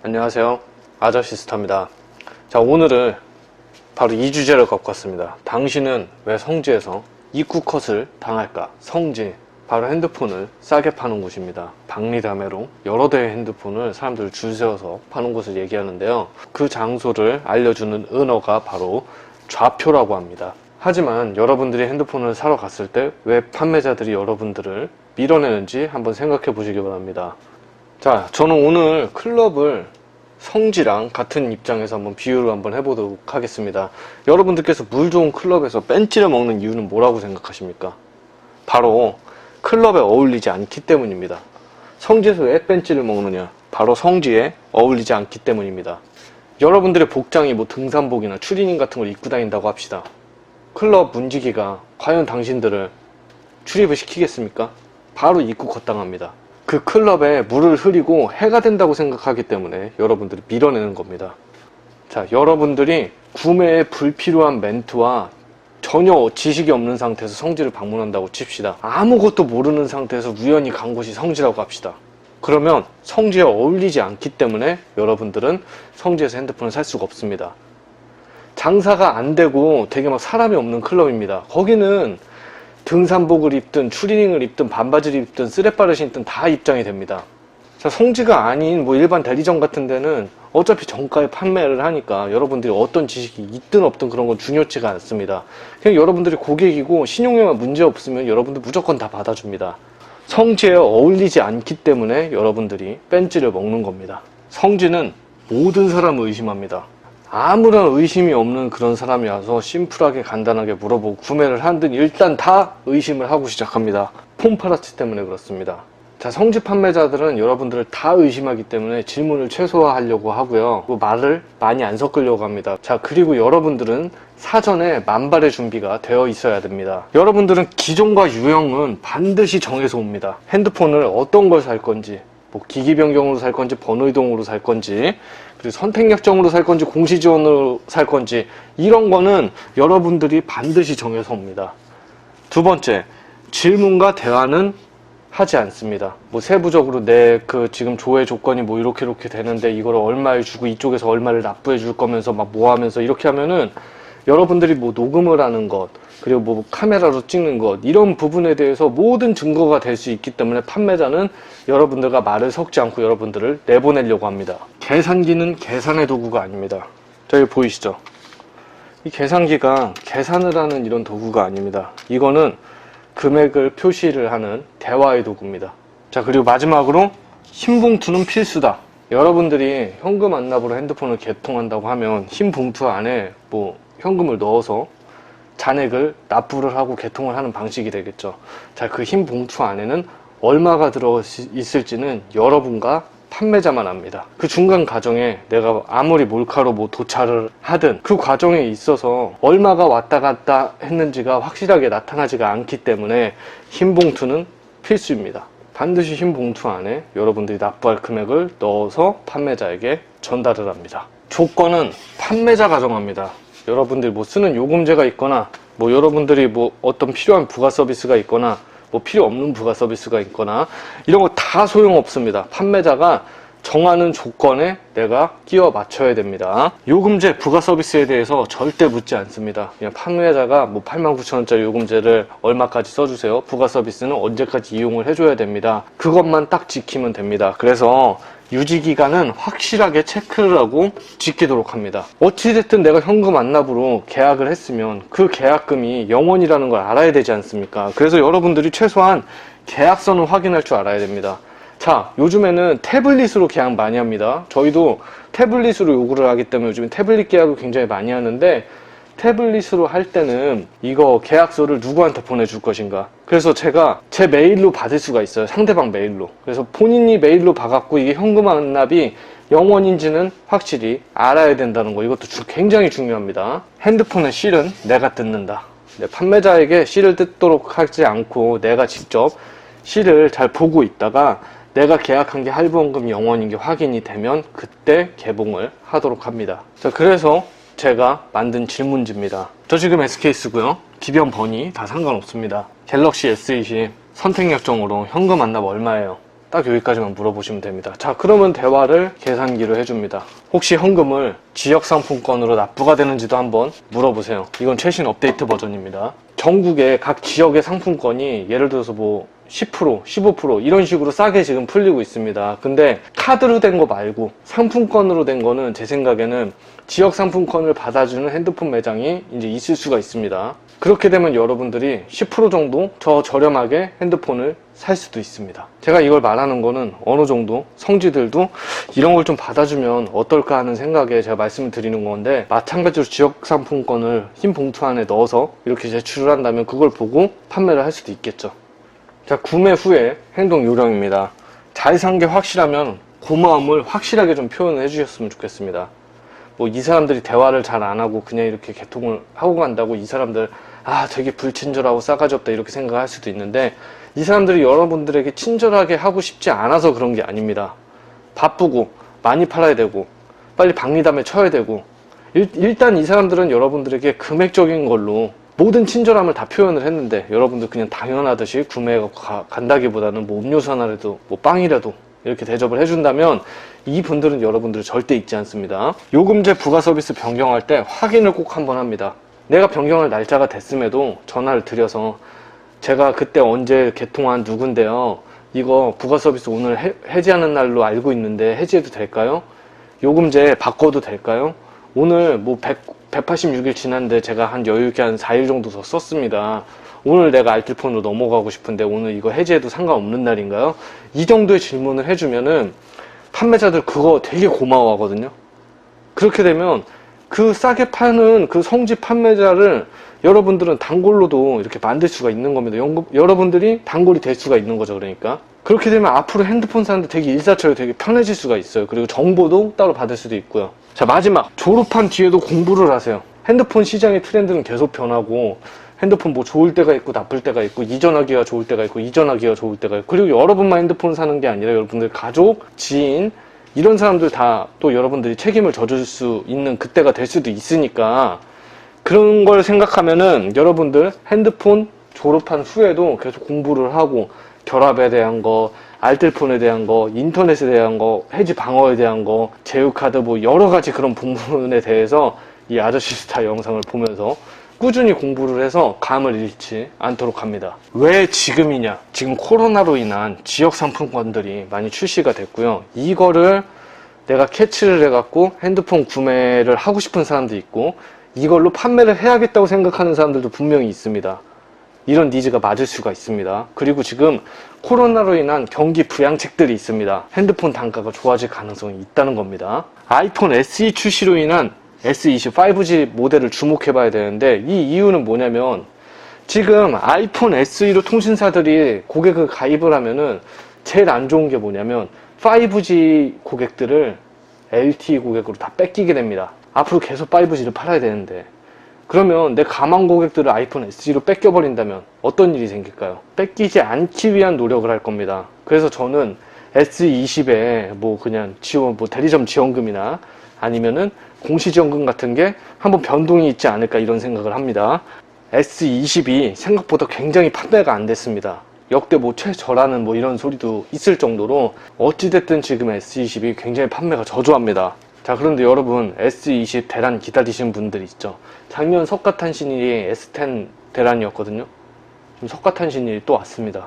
안녕하세요, 아저씨스타입니다. 자, 오늘은 바로 이 주제를 갖고 왔습니다. 당신은 왜 성지에서 입구컷을 당할까? 성지, 바로 핸드폰을 싸게 파는 곳입니다. 박리담회로 여러 대의 핸드폰을 사람들 줄 세워서 파는 곳을 얘기하는데요, 그 장소를 알려주는 은어가 바로 좌표라고 합니다. 하지만 여러분들이 핸드폰을 사러 갔을 때 왜 판매자들이 여러분들을 밀어내는지 한번 생각해 보시기 바랍니다. 자, 저는 오늘 클럽을 성지랑 같은 입장에서 한번 비유를 한번 해보도록 하겠습니다. 여러분들께서 물 좋은 클럽에서 벤치를 먹는 이유는 뭐라고 생각하십니까? 바로 클럽에 어울리지 않기 때문입니다. 성지에서 왜 벤치를 먹느냐? 바로 성지에 어울리지 않기 때문입니다. 여러분들의 복장이 뭐 등산복이나 추리닝 같은 걸 입고 다닌다고 합시다. 클럽 문지기가 과연 당신들을 출입을 시키겠습니까? 바로 입구 컷당합니다. 그 클럽에 물을 흐리고 해가 된다고 생각하기 때문에 여러분들이 밀어내는 겁니다. 자, 여러분들이 구매에 불필요한 멘트와 전혀 지식이 없는 상태에서 성지를 방문한다고 칩시다. 아무것도 모르는 상태에서 우연히 간 곳이 성지라고 합시다. 그러면 성지에 어울리지 않기 때문에 여러분들은 성지에서 핸드폰을 살 수가 없습니다. 장사가 안 되고 되게 막 사람이 없는 클럽입니다. 거기는 등산복을 입든 추리닝을 입든 반바지를 입든 쓰레빠를 신든 다 입장이 됩니다. 자, 성지가 아닌 뭐 일반 대리점 같은 데는 어차피 정가에 판매를 하니까 여러분들이 어떤 지식이 있든 없든 그런 건 중요치가 않습니다. 그냥 여러분들이 고객이고 신용에만 문제 없으면 여러분들 무조건 다 받아줍니다. 성지에 어울리지 않기 때문에 여러분들이 벤치를 먹는 겁니다. 성지는 모든 사람을 의심합니다. 아무런 의심이 없는 그런 사람이 와서 심플하게 간단하게 물어보고 구매를 하든 일단 다 의심을 하고 시작합니다. 폼파라치 때문에 그렇습니다. 자, 성지 판매자들은 여러분들을 다 의심하기 때문에 질문을 최소화하려고 하고요, 말을 많이 안 섞으려고 합니다. 자, 그리고 여러분들은 사전에 만발의 준비가 되어 있어야 됩니다. 여러분들은 기종과 유형은 반드시 정해서 옵니다. 핸드폰을 어떤 걸 살 건지, 뭐 기기 변경으로 살 건지 번호 이동으로 살 건지, 그리고 선택 약정으로 살 건지 공시 지원으로 살 건지, 이런 거는 여러분들이 반드시 정해서 옵니다. 두 번째, 질문과 대화는 하지 않습니다. 뭐 세부적으로 내 지금 조회 조건이 뭐 이렇게 되는데 이걸 얼마에 주고 이쪽에서 얼마를 납부해 줄 거면서 막 뭐 하면서 이렇게 하면은 여러분들이 뭐 녹음을 하는 것, 그리고 뭐 카메라로 찍는 것, 이런 부분에 대해서 모든 증거가 될 수 있기 때문에 판매자는 여러분들과 말을 섞지 않고 여러분들을 내보내려고 합니다. 계산기는 계산의 도구가 아닙니다. 자, 여기 보이시죠? 이 계산기가 계산을 하는 이런 도구가 아닙니다. 이거는 금액을 표시를 하는 대화의 도구입니다. 자, 그리고 마지막으로 흰 봉투는 필수다. 여러분들이 현금 안납으로 핸드폰을 개통한다고 하면 흰 봉투 안에 뭐 현금을 넣어서 잔액을 납부를 하고 개통을 하는 방식이 되겠죠. 자, 그 흰 봉투 안에는 얼마가 들어 있을지는 여러분과 판매자만 압니다. 그 중간 과정에 내가 아무리 몰카로 뭐 도착을 하든 그 과정에 있어서 얼마가 왔다 갔다 했는지가 확실하게 나타나지가 않기 때문에 흰 봉투는 필수입니다. 반드시 흰 봉투 안에 여러분들이 납부할 금액을 넣어서 판매자에게 전달을 합니다. 조건은 판매자가 정합니다. 여러분들이 뭐 쓰는 요금제가 있거나, 뭐 여러분들이 뭐 어떤 필요한 부가 서비스가 있거나, 뭐 필요 없는 부가 서비스가 있거나, 이런 거 다 소용없습니다. 판매자가 정하는 조건에 내가 끼워 맞춰야 됩니다. 요금제, 부가 서비스에 대해서 절대 묻지 않습니다. 그냥 판매자가 뭐 89,000원짜리 요금제를 얼마까지 써주세요, 부가 서비스는 언제까지 이용을 해줘야 됩니다. 그것만 딱 지키면 됩니다. 그래서 유지기간은 확실하게 체크를 하고 지키도록 합니다. 어찌됐든 내가 현금 안납으로 계약을 했으면 그 계약금이 영원이라는 걸 알아야 되지 않습니까? 그래서 여러분들이 최소한 계약서는 확인할 줄 알아야 됩니다. 자, 요즘에는 태블릿으로 계약 많이 합니다. 저희도 태블릿으로 요구를 하기 때문에 요즘 태블릿 계약을 굉장히 많이 하는데, 태블릿으로 할 때는 이거 계약서를 누구한테 보내줄 것인가, 그래서 제가 제 메일로 받을 수가 있어요. 상대방 메일로. 그래서 본인이 메일로 받았고 이게 현금 안납이 영원인지는 확실히 알아야 된다는 거, 이것도 굉장히 중요합니다. 핸드폰의 실은 내가 뜯는다. 판매자에게 실을 뜯도록 하지 않고 내가 직접 실을 잘 보고 있다가 내가 계약한 게 할부원금 영원인 게 확인이 되면 그때 개봉을 하도록 합니다. 자, 그래서 제가 만든 질문지입니다. 저 지금 SK 쓰고요. 기변 번이 다 상관없습니다. 갤럭시 S20 선택 약정으로 현금 안납 얼마예요? 딱 여기까지만 물어보시면 됩니다. 자, 그러면 대화를 계산기로 해줍니다. 혹시 현금을 지역상품권으로 납부가 되는지도 한번 물어보세요. 이건 최신 업데이트 버전입니다. 전국의 각 지역의 상품권이 예를 들어서 뭐 10%, 15% 이런 식으로 싸게 지금 풀리고 있습니다. 근데 카드로 된 거 말고 상품권으로 된 거는 제 생각에는 지역 상품권을 받아주는 핸드폰 매장이 이제 있을 수가 있습니다. 그렇게 되면 여러분들이 10% 정도 더 저렴하게 핸드폰을 살 수도 있습니다. 제가 이걸 말하는 거는 어느 정도 성지들도 이런 걸 좀 받아주면 어떨까 하는 생각에 제가 말씀을 드리는 건데, 마찬가지로 지역 상품권을 흰 봉투 안에 넣어서 이렇게 제출을 한다면 그걸 보고 판매를 할 수도 있겠죠. 자, 구매 후에 행동 요령입니다. 잘 산 게 확실하면 고마움을 확실하게 좀 표현을 해주셨으면 좋겠습니다. 뭐 이 사람들이 대화를 잘 안 하고 그냥 이렇게 개통을 하고 간다고 이 사람들 되게 불친절하고 싸가지 없다 이렇게 생각할 수도 있는데, 이 사람들이 여러분들에게 친절하게 하고 싶지 않아서 그런 게 아닙니다. 바쁘고 많이 팔아야 되고 빨리 박리담에 쳐야 되고, 일단 이 사람들은 여러분들에게 금액적인 걸로 모든 친절함을 다 표현을 했는데 여러분들 그냥 당연하듯이 구매가 간다기보다는 뭐 음료수 하나라도 뭐 빵이라도 이렇게 대접을 해준다면 이분들은 여러분들을 절대 잊지 않습니다. 요금제 부가 서비스 변경할 때 확인을 꼭 한번 합니다. 내가 변경할 날짜가 됐음에도 전화를 드려서 제가 그때 언제 개통한 누군데요, 이거 부가 서비스 오늘 해지하는 날로 알고 있는데 해지해도 될까요? 요금제 바꿔도 될까요? 오늘 뭐 186일 지났는데 제가 한 여유있게 한 4일 정도 더 썼습니다. 오늘 내가 알뜰폰으로 넘어가고 싶은데 오늘 이거 해지해도 상관없는 날인가요? 이 정도의 질문을 해주면은 판매자들 그거 되게 고마워하거든요. 그렇게 되면 그 싸게 파는 그 성지 판매자를 여러분들은 단골로도 이렇게 만들 수가 있는 겁니다. 여러분들이 단골이 될 수가 있는 거죠. 그러니까 그렇게 되면 앞으로 핸드폰 사는데 되게 일사천리 되게 편해질 수가 있어요. 그리고 정보도 따로 받을 수도 있고요. 자, 마지막, 졸업한 뒤에도 공부를 하세요. 핸드폰 시장의 트렌드는 계속 변하고, 핸드폰 뭐 좋을 때가 있고 나쁠 때가 있고, 이전하기가 좋을 때가 있고 이전하기가 좋을 때가 있고, 그리고 여러분만 핸드폰 사는 게 아니라 여러분들 가족, 지인 이런 사람들 다 또 여러분들이 책임을 져줄 수 있는 그때가 될 수도 있으니까, 그런 걸 생각하면은 여러분들 핸드폰 졸업한 후에도 계속 공부를 하고, 결합에 대한 거, 알뜰폰에 대한 거, 인터넷에 대한 거, 해지 방어에 대한 거, 제휴카드 뭐 여러 가지 그런 부분에 대해서 이 아저씨 스타 영상을 보면서 꾸준히 공부를 해서 감을 잃지 않도록 합니다. 왜 지금이냐? 지금 코로나로 인한 지역 상품권들이 많이 출시가 됐고요. 이거를 내가 캐치를 해갖고 핸드폰 구매를 하고 싶은 사람도 있고, 이걸로 판매를 해야겠다고 생각하는 사람들도 분명히 있습니다. 이런 니즈가 맞을 수가 있습니다. 그리고 지금 코로나로 인한 경기 부양책들이 있습니다. 핸드폰 단가가 좋아질 가능성이 있다는 겁니다. 아이폰 SE 출시로 인한 S20 5G 모델을 주목해 봐야 되는데, 이 이유는 뭐냐면 지금 아이폰 SE로 통신사들이 고객을 가입을 하면은 제일 안 좋은 게 뭐냐면 5G 고객들을 LTE 고객으로 다 뺏기게 됩니다. 앞으로 계속 5G를 팔아야 되는데, 그러면 내 가망 고객들을 아이폰 SE로 뺏겨버린다면 어떤 일이 생길까요? 뺏기지 않기 위한 노력을 할 겁니다. 그래서 저는 S20에 뭐 그냥 지원, 뭐 대리점 지원금이나 아니면은 공시지원금 같은 게 한번 변동이 있지 않을까 이런 생각을 합니다. S20이 생각보다 굉장히 판매가 안 됐습니다. 역대 뭐 최저라는 뭐 이런 소리도 있을 정도로 어찌됐든 지금 S20이 굉장히 판매가 저조합니다. 자, 그런데 여러분, S20 대란 기다리시는 분들이 있죠. 작년 석가탄신일이 S10 대란이었거든요. 지금 석가탄신일이 또 왔습니다.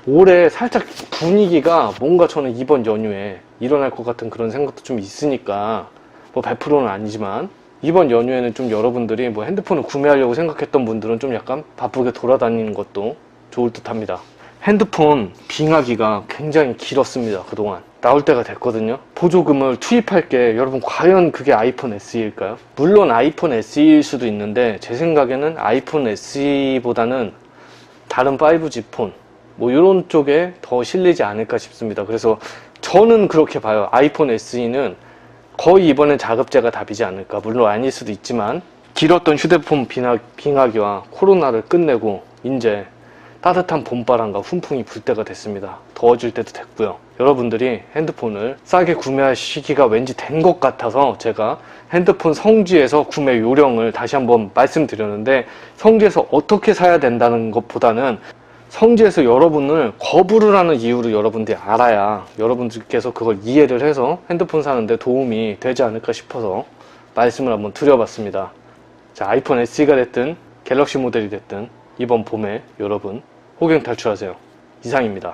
올해 살짝 분위기가 뭔가 저는 이번 연휴에 일어날 것 같은 그런 생각도 좀 있으니까, 뭐 100%는 아니지만 이번 연휴에는 좀 여러분들이 뭐 핸드폰을 구매하려고 생각했던 분들은 좀 약간 바쁘게 돌아다니는 것도 좋을 듯 합니다. 핸드폰 빙하기가 굉장히 길었습니다. 그동안 나올 때가 됐거든요. 보조금을 투입할 게 여러분 과연 그게 아이폰 SE일까요? 물론 아이폰 SE일 수도 있는데 제 생각에는 아이폰 SE보다는 다른 5G 폰 뭐 이런 쪽에 더 실리지 않을까 싶습니다. 그래서 저는 그렇게 봐요. 아이폰 SE는 거의 이번엔 자급제가 답이지 않을까. 물론 아닐 수도 있지만, 길었던 휴대폰 빙하기와 코로나를 끝내고 이제 따뜻한 봄바람과 훈풍이 불 때가 됐습니다. 더워질 때도 됐고요. 여러분들이 핸드폰을 싸게 구매할 시기가 왠지 된 것 같아서 제가 핸드폰 성지에서 구매 요령을 다시 한번 말씀드렸는데, 성지에서 어떻게 사야 된다는 것보다는 성지에서 여러분을 거부를 하는 이유를 여러분들이 알아야 여러분들께서 그걸 이해를 해서 핸드폰 사는데 도움이 되지 않을까 싶어서 말씀을 한번 드려봤습니다. 자, 아이폰 SE가 됐든 갤럭시 모델이 됐든 이번 봄에 여러분 호갱 탈출하세요. 이상입니다.